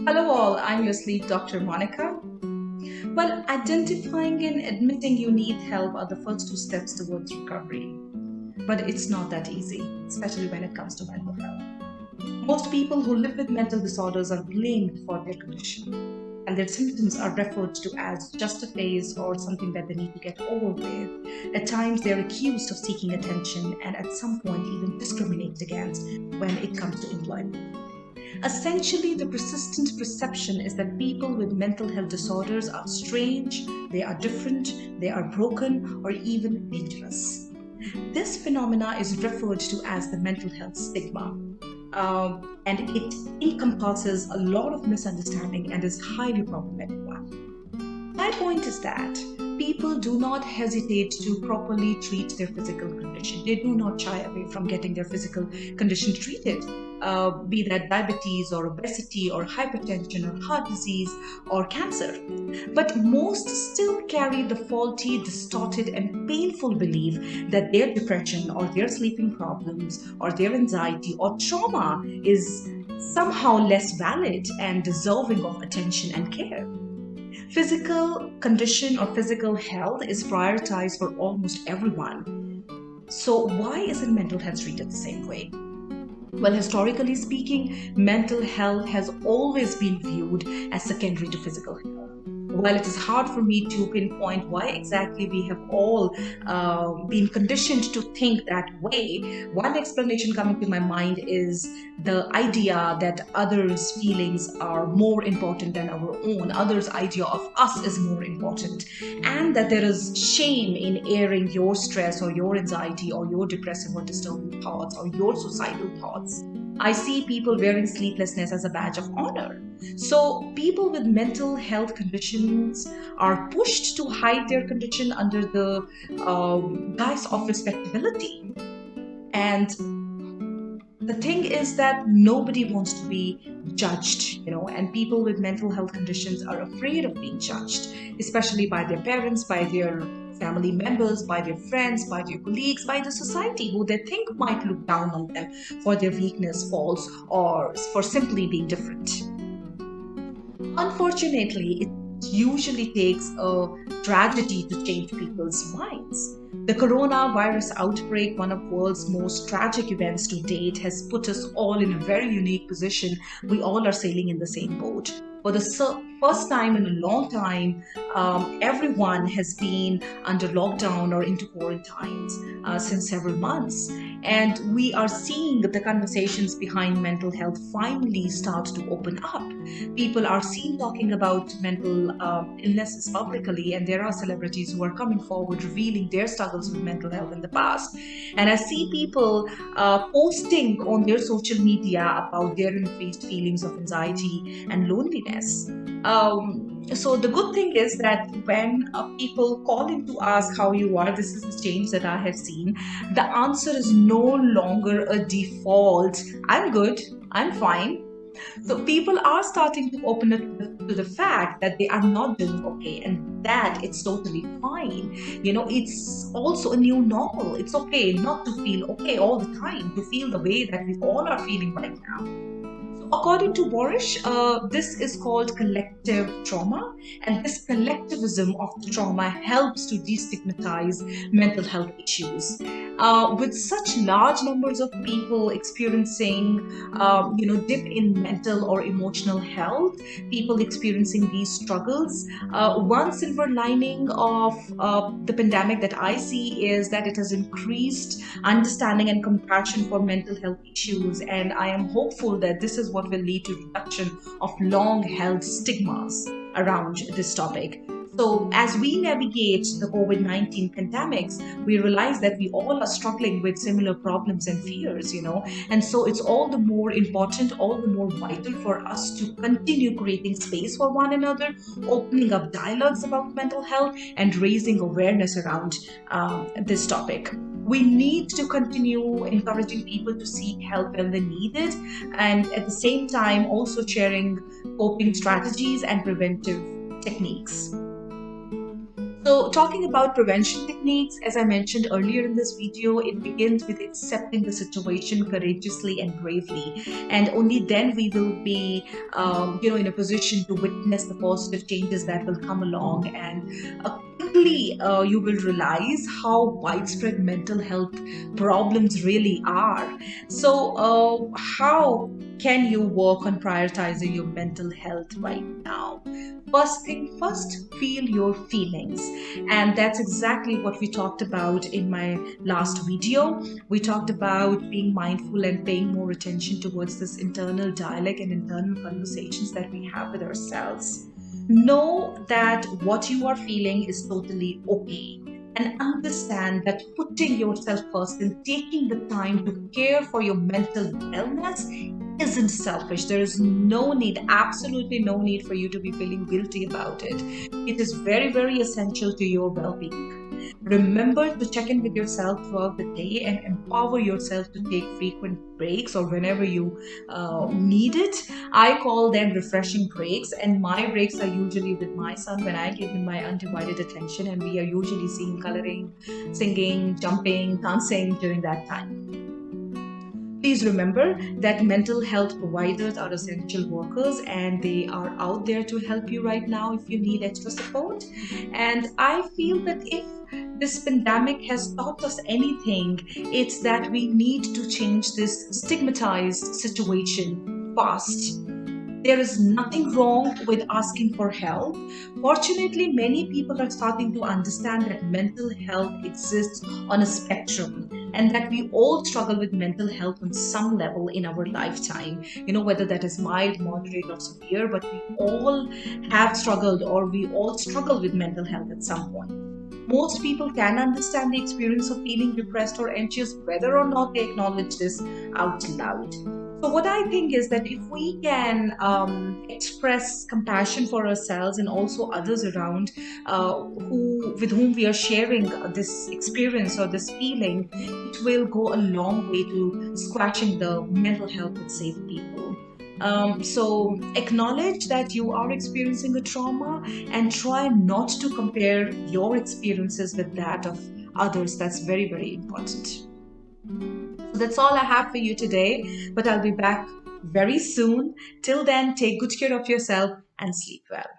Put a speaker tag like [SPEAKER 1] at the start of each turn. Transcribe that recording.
[SPEAKER 1] Hello, all. I'm your sleep doctor, Monica. Well, identifying and admitting you need help are the first two steps towards recovery. But it's not that easy, especially when it comes to mental health. Most people who live with mental disorders are blamed for their condition, and their symptoms are referred to as just a phase or something that they need to get over with. At times, they're accused of seeking attention and at some point even discriminated against when it comes to employment. Essentially, the persistent perception is that people with mental health disorders are strange, they are different, they are broken, or even dangerous. This phenomena is referred to as the mental health stigma, and it encompasses a lot of misunderstanding and is highly problematic one. My point is that people do not hesitate to properly treat their physical condition. They do not shy away from getting their physical condition treated, be that diabetes or obesity or hypertension or heart disease or cancer. But most still carry the faulty, distorted, and painful belief that their depression or their sleeping problems or their anxiety or trauma is somehow less valid and deserving of attention and care. Physical condition or physical health is prioritized for almost everyone. So, why isn't mental health treated the same way? Well, historically speaking, mental health has always been viewed as secondary to physical health. While it is hard for me to pinpoint why exactly we have all been conditioned to think that way, one explanation coming to my mind is the idea that others' feelings are more important than our own, others' idea of us is more important, and that there is shame in airing your stress or your anxiety or your depressive or disturbing thoughts or your suicidal thoughts. I see people wearing sleeplessness as a badge of honor. So, people with mental health conditions are pushed to hide their condition under the guise of respectability. And the thing is that nobody wants to be judged, and people with mental health conditions are afraid of being judged, especially by their parents, by their family members, by their friends, by their colleagues, by the society who they think might look down on them for their weakness, faults, or for simply being different. Unfortunately, it usually takes a tragedy to change people's minds. The coronavirus outbreak, one of the world's most tragic events to date, has put us all in a very unique position. We all are sailing in the same boat. For the first time in a long time, everyone has been under lockdown or into quarantines since several months. And we are seeing the conversations behind mental health finally start to open up. People are seen talking about mental illnesses publicly, and there are celebrities who are coming forward revealing their struggles with mental health in the past. And I see people posting on their social media about their increased feelings of anxiety and loneliness. So the good thing is that when people call in to ask how you are, this is the change that I have seen. The answer is no longer a default. I'm good. I'm fine. So people are starting to open it to the fact that they are not doing okay and that it's totally fine. It's also a new normal. It's okay not to feel okay all the time, to feel the way that we all are feeling right now. According to Borish, this is called collective trauma, and this collectivism of the trauma helps to destigmatize mental health issues. With such large numbers of people experiencing, dip in mental or emotional health, people experiencing these struggles, one silver lining of the pandemic that I see is that it has increased understanding and compassion for mental health issues, and I am hopeful that this is what will lead to reduction of long held stigmas around this topic. So, as we navigate the COVID 19 pandemics, we realize that we all are struggling with similar problems and fears, and so it's all the more important, all the more vital for us to continue creating space for one another, opening up dialogues about mental health, and raising awareness around this topic. We need to continue encouraging people to seek help when they need it, and at the same time, also sharing coping strategies and preventive techniques. So, talking about prevention techniques, as I mentioned earlier in this video, it begins with accepting the situation courageously and bravely, and only then we will be, in a position to witness the positive changes that will come along. And quickly, you will realize how widespread mental health problems really are. So, how can you work on prioritizing your mental health right now? First thing first, feel your feelings. And that's exactly what we talked about in my last video. We talked about being mindful and paying more attention towards this internal dialogue and internal conversations that we have with ourselves. Know that what you are feeling is totally okay. And understand that putting yourself first and taking the time to care for your mental wellness isn't selfish. There is no need, absolutely no need for you to be feeling guilty about it. It is very, very essential to your well being. Remember to check in with yourself throughout the day and empower yourself to take frequent breaks or whenever you need it. I call them refreshing breaks, and my breaks are usually with my son when I give him my undivided attention, and we are usually seeing coloring, singing, jumping, dancing during that time. Please remember that mental health providers are essential workers and they are out there to help you right now if you need extra support. And I feel that if this pandemic has taught us anything, it's that we need to change this stigmatized situation fast. There is nothing wrong with asking for help. Fortunately, many people are starting to understand that mental health exists on a spectrum and that we all struggle with mental health on some level in our lifetime. Whether that is mild, moderate, or severe, but we all have struggled or we all struggle with mental health at some point. Most people can understand the experience of feeling depressed or anxious, whether or not they acknowledge this out loud. So, what I think is that if we can express compassion for ourselves and also others around who with whom we are sharing this experience or this feeling, it will go a long way to squashing the mental health that save people. So acknowledge that you are experiencing a trauma and try not to compare your experiences with that of others. That's very, very important. So that's all I have for you today, but I'll be back very soon. Till then, take good care of yourself and sleep well.